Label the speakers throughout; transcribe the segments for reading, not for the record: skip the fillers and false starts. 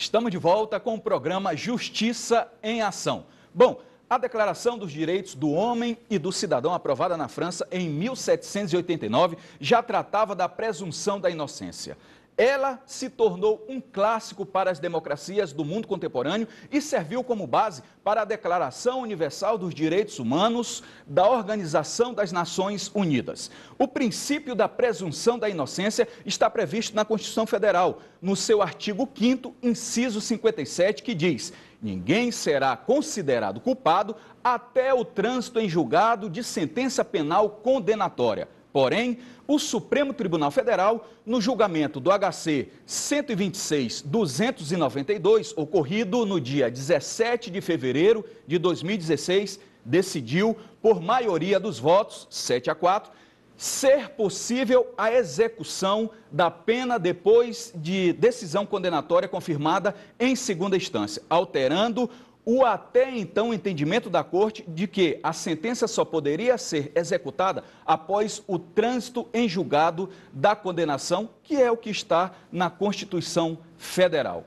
Speaker 1: Estamos de volta com o programa Justiça em Ação. Bom, a Declaração dos Direitos do Homem e do Cidadão, aprovada na França em 1789, já tratava da presunção da inocência. Ela se tornou um clássico para as democracias do mundo contemporâneo e serviu como base para a Declaração Universal dos Direitos Humanos da Organização das Nações Unidas. O princípio da presunção da inocência está previsto na Constituição Federal, no seu artigo 5º, inciso 57, que diz: ninguém será considerado culpado até o trânsito em julgado de sentença penal condenatória. Porém, o Supremo Tribunal Federal, no julgamento do HC 126.292, ocorrido no dia 17 de fevereiro de 2016, decidiu, por maioria dos votos, 7-4, ser possível a execução da pena depois de decisão condenatória confirmada em segunda instância, alterando o até então entendimento da Corte de que a sentença só poderia ser executada após o trânsito em julgado da condenação, que é o que está na Constituição Federal.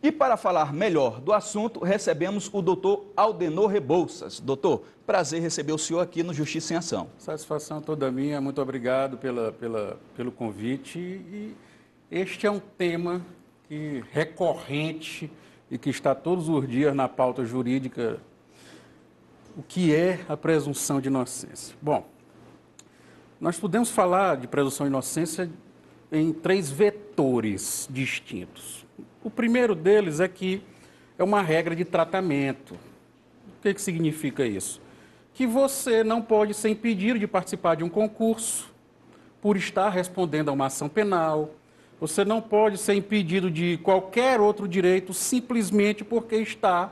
Speaker 1: E para falar melhor do assunto, recebemos o doutor Aldenor Rebouças. Doutor, prazer receber o senhor aqui no Justiça em Ação.
Speaker 2: Satisfação toda minha, muito obrigado pelo convite. E este é um tema recorrente e que está todos os dias na pauta jurídica, o que é a presunção de inocência. Bom, nós podemos falar de presunção de inocência em 3 vetores distintos. O primeiro deles é que é uma regra de tratamento. O que significa isso? Que você não pode ser impedido de participar de um concurso por estar respondendo a uma ação penal. Você não pode ser impedido de qualquer outro direito simplesmente porque está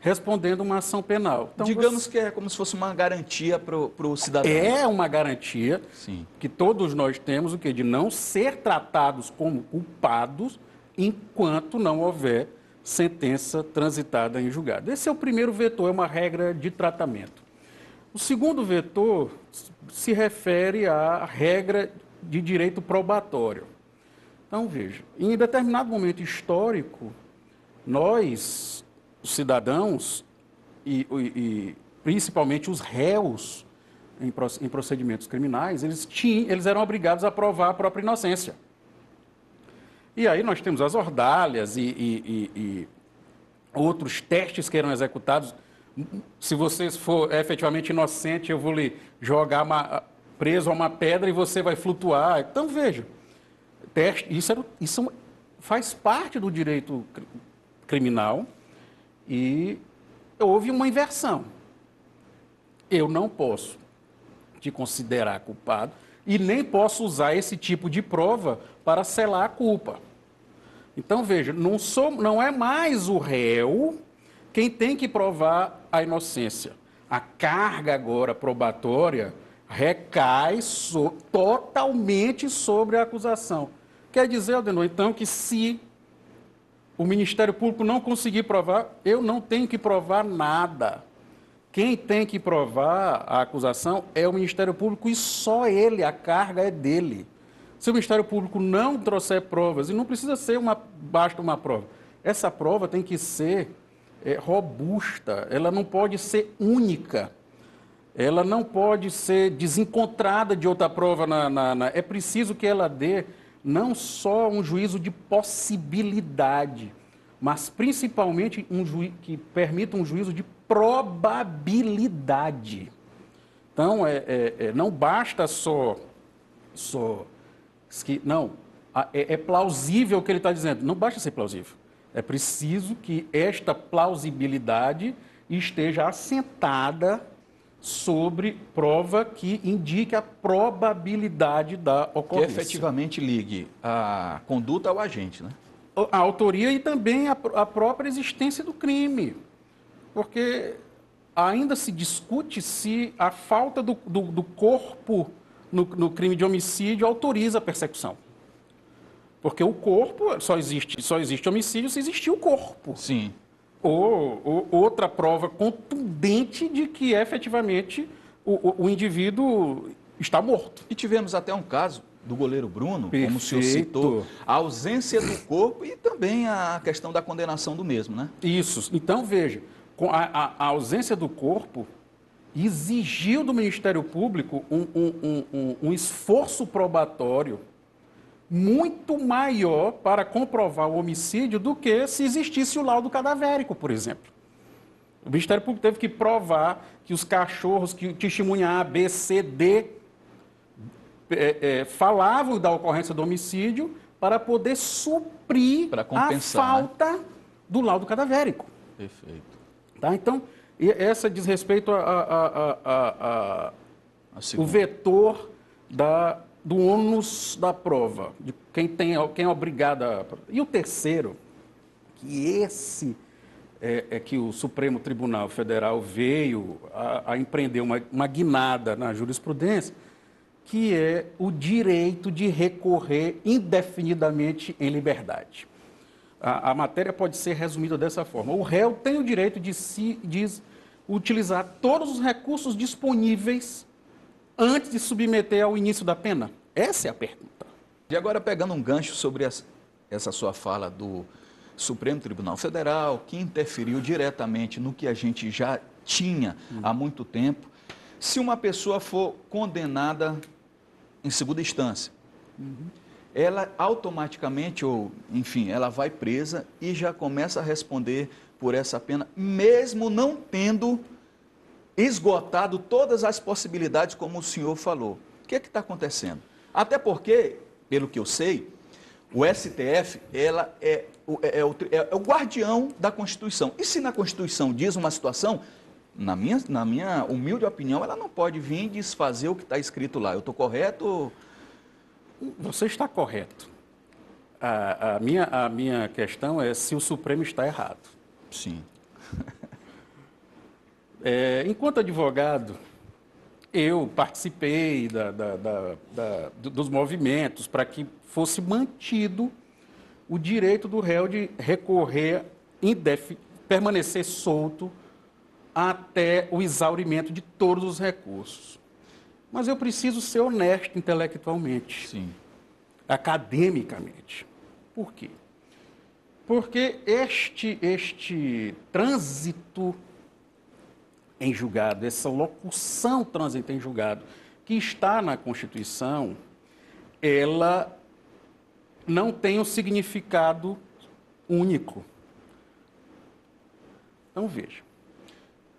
Speaker 2: respondendo uma ação penal.
Speaker 1: Então, digamos que é como se fosse uma garantia para o cidadão.
Speaker 2: É uma garantia.
Speaker 1: Sim.
Speaker 2: Que todos nós temos, de não ser tratados como culpados enquanto não houver sentença transitada em julgado. Esse é o primeiro vetor, é uma regra de tratamento. O segundo vetor se refere à regra de direito probatório. Então, veja, em determinado momento histórico, nós, os cidadãos e principalmente os réus em procedimentos criminais, eles eram obrigados a provar a própria inocência. E aí nós temos as ordalhas e outros testes que eram executados. Se você for efetivamente inocente, eu vou lhe jogar preso a uma pedra e você vai flutuar. Então, veja, isso faz parte do direito criminal e houve uma inversão. Eu não posso te considerar culpado e nem posso usar esse tipo de prova para selar a culpa. Então, veja, não é mais o réu quem tem que provar a inocência. A carga agora probatória recai totalmente sobre a acusação. Quer dizer, Aldenor, então, que se o Ministério Público não conseguir provar, eu não tenho que provar nada. Quem tem que provar a acusação é o Ministério Público e só ele, a carga é dele. Se o Ministério Público não trouxer provas, e não precisa ser basta uma prova, essa prova tem que ser robusta, ela não pode ser única, ela não pode ser desencontrada de outra prova. É preciso que ela dê não só um juízo de possibilidade, mas principalmente que permita um juízo de probabilidade. Então, não basta é plausível o que ele está dizendo. Não basta ser plausível. É preciso que esta plausibilidade esteja assentada sobre prova que indique a probabilidade da ocorrência.
Speaker 1: Que efetivamente ligue a conduta ao agente, né?
Speaker 2: A autoria e também a própria existência do crime. Porque ainda se discute se a falta do corpo no crime de homicídio autoriza a persecução. Porque o corpo só existe homicídio se existir o corpo.
Speaker 1: Sim.
Speaker 2: Ou outra prova contundente de que efetivamente o indivíduo está morto.
Speaker 1: E tivemos até um caso do goleiro Bruno, como o senhor
Speaker 2: Perfeito.
Speaker 1: citou, a ausência do corpo e também a questão da condenação do mesmo, né?
Speaker 2: Isso. Então, veja, com a ausência do corpo exigiu do Ministério Público um esforço probatório muito maior para comprovar o homicídio do que se existisse o laudo cadavérico, por exemplo. O Ministério Público teve que provar que os cachorros que testemunha A, B, C, D falavam da ocorrência do homicídio para poder suprir
Speaker 1: Para
Speaker 2: a
Speaker 1: compensar,
Speaker 2: falta do laudo cadavérico.
Speaker 1: Perfeito.
Speaker 2: Tá? Então, essa diz respeito o vetor do ônus da prova, de quem é obrigado a... E o terceiro, que esse que o Supremo Tribunal Federal veio a empreender uma guinada na jurisprudência, que é o direito de recorrer indefinidamente em liberdade. A matéria pode ser resumida dessa forma. O réu tem o direito de utilizar todos os recursos disponíveis antes de submeter ao início da pena? Essa é a pergunta.
Speaker 1: E agora, pegando um gancho sobre essa sua fala do Supremo Tribunal Federal, que interferiu diretamente no que a gente já tinha há muito tempo, se uma pessoa for condenada em segunda instância, ela automaticamente, ou enfim, ela vai presa e já começa a responder por essa pena, mesmo não tendo esgotado todas as possibilidades, como o senhor falou. O que é que está acontecendo? Até porque, pelo que eu sei, o STF ela é o guardião da Constituição. E se na Constituição diz uma situação, na minha humilde opinião, ela não pode vir desfazer o que está escrito lá. Eu estou correto?
Speaker 2: Você está correto. A minha questão é se o Supremo está errado.
Speaker 1: Sim.
Speaker 2: Enquanto advogado, eu participei dos movimentos para que fosse mantido o direito do réu de recorrer, permanecer solto até o exaurimento de todos os recursos. Mas eu preciso ser honesto intelectualmente,
Speaker 1: Sim.
Speaker 2: academicamente. Por quê? Porque este trânsito em julgado, essa locução trânsito em julgado, que está na Constituição, ela não tem um significado único. Então, veja.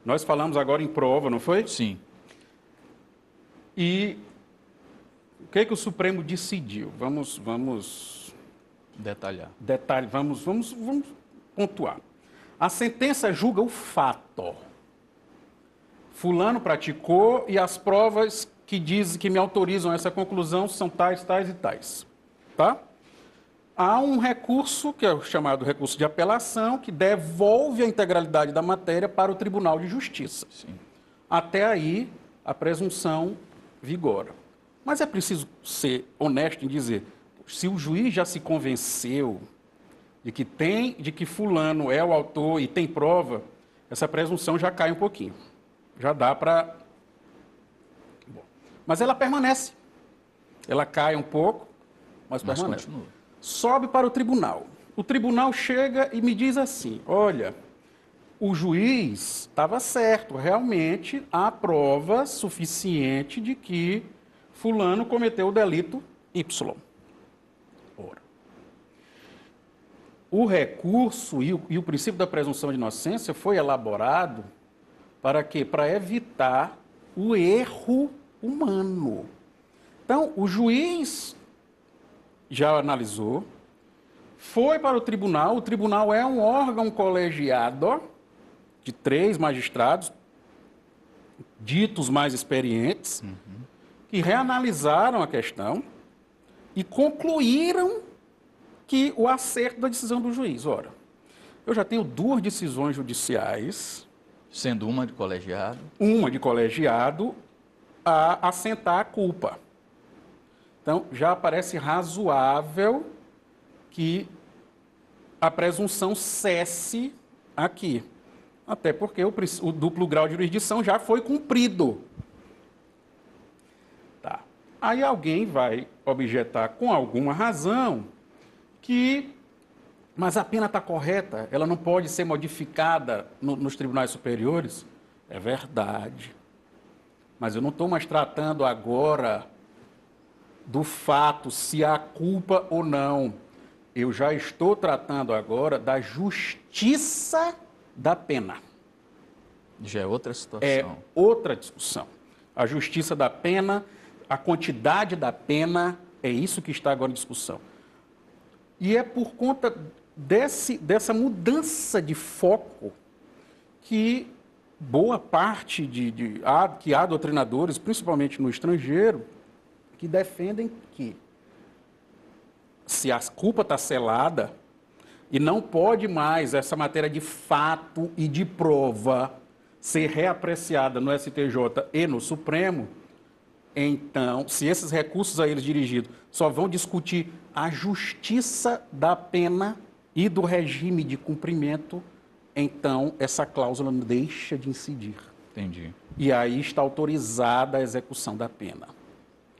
Speaker 2: Nós falamos agora em prova, não foi?
Speaker 1: Sim.
Speaker 2: E o que o Supremo decidiu? Vamos
Speaker 1: Detalhar.
Speaker 2: vamos pontuar. A sentença julga o fato. Fulano praticou e as provas que me autorizam essa conclusão são tais, tais e tais. Tá? Há um recurso, que é o chamado recurso de apelação, que devolve a integralidade da matéria para o Tribunal de Justiça.
Speaker 1: Sim.
Speaker 2: Até aí, a presunção vigora. Mas é preciso ser honesto em dizer, se o juiz já se convenceu de que fulano é o autor e tem prova, essa presunção já cai um pouquinho. Já dá para... Mas ela permanece. Ela cai um pouco, mas permanece.
Speaker 1: Continua.
Speaker 2: Sobe para o tribunal. O tribunal chega e me diz assim, olha, o juiz estava certo, realmente há prova suficiente de que fulano cometeu o delito Y. Ora, o recurso e o princípio da presunção de inocência foi elaborado para quê? Para evitar o erro humano. Então, o juiz já analisou, foi para o tribunal é um órgão colegiado de 3 magistrados, ditos mais experientes, que reanalisaram a questão e concluíram que o acerto da decisão do juiz. Ora, eu já tenho 2 decisões judiciais,
Speaker 1: Sendo uma de colegiado.
Speaker 2: uma de colegiado, a assentar a culpa. Então, já parece razoável que a presunção cesse aqui. Até porque o duplo grau de jurisdição já foi cumprido. Tá. Aí alguém vai objetar com alguma razão mas a pena está correta, ela não pode ser modificada nos tribunais superiores. É verdade. Mas eu não estou mais tratando agora do fato se há culpa ou não. Eu já estou tratando agora da justiça da pena.
Speaker 1: Já é outra situação.
Speaker 2: É outra discussão. A justiça da pena, a quantidade da pena, é isso que está agora em discussão. E é por conta dessa mudança de foco que boa parte que há doutrinadores, principalmente no estrangeiro, que defendem que se a culpa está selada e não pode mais essa matéria de fato e de prova ser reapreciada no STJ e no Supremo, então, se esses recursos a eles dirigidos só vão discutir a justiça da pena e do regime de cumprimento, então essa cláusula deixa de incidir.
Speaker 1: Entendi.
Speaker 2: E aí está autorizada a execução da pena.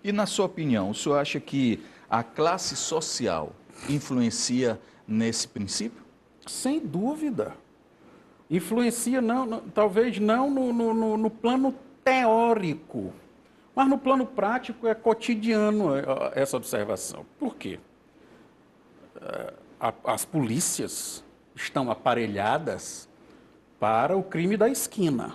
Speaker 1: E na sua opinião, o senhor acha que a classe social influencia nesse princípio?
Speaker 2: Sem dúvida. Influencia, talvez não no plano teórico, mas no plano prático é cotidiano essa observação. Por quê? As polícias estão aparelhadas para o crime da esquina.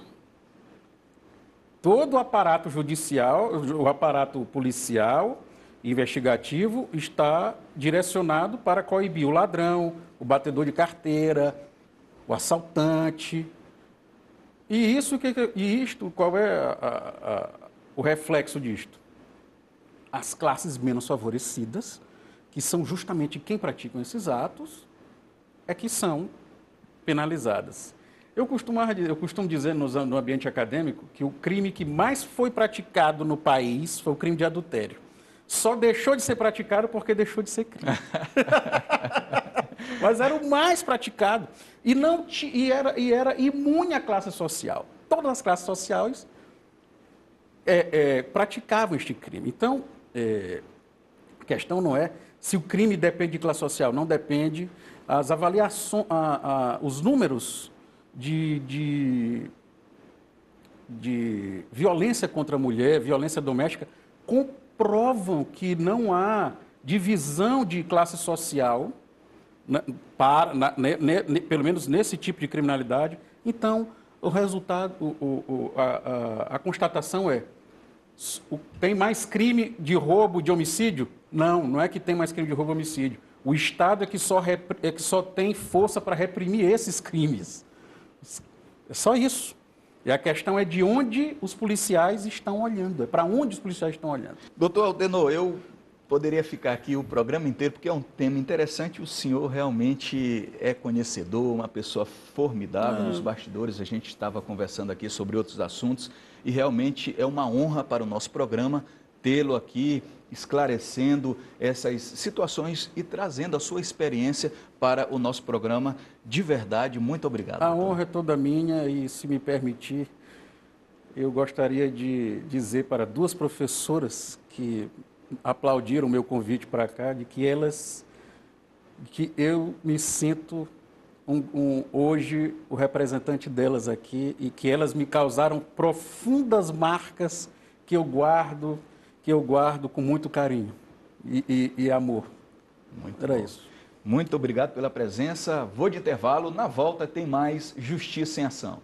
Speaker 2: Todo o aparato judicial, o aparato policial, investigativo, está direcionado para coibir o ladrão, o batedor de carteira, o assaltante. E isto, qual é o reflexo disto? As classes menos favorecidas, que são justamente quem praticam esses atos, é que são penalizadas. Eu costumo dizer no ambiente acadêmico que o crime que mais foi praticado no país foi o crime de adultério. Só deixou de ser praticado porque deixou de ser crime. Mas era o mais praticado. E era imune à classe social. Todas as classes sociais praticavam este crime. Então, a questão não é se o crime depende de classe social. Não depende. As avaliações, os números de violência contra a mulher, violência doméstica, comprovam que não há divisão de classe social, pelo menos nesse tipo de criminalidade. Então, o resultado, a constatação tem mais crime de roubo, de homicídio? Não é que tem mais crime de roubo e homicídio. O Estado é que só tem força para reprimir esses crimes. É só isso. E a questão é de onde os policiais estão olhando, é para onde os policiais estão olhando.
Speaker 1: Doutor Altenor, eu poderia ficar aqui o programa inteiro, porque é um tema interessante. O senhor realmente é conhecedor, uma pessoa formidável nos bastidores. A gente estava conversando aqui sobre outros assuntos e realmente é uma honra para o nosso programa tê-lo aqui, esclarecendo essas situações e trazendo a sua experiência para o nosso programa. De verdade, muito obrigado.
Speaker 2: A honra é toda minha e, se me permitir, eu gostaria de dizer para duas professoras que aplaudiram o meu convite para cá, de que eu me sinto hoje o representante delas aqui e que elas me causaram profundas marcas que eu guardo com muito carinho e amor. Era isso.
Speaker 1: Muito obrigado pela presença. Vou de intervalo. Na volta tem mais Justiça em Ação.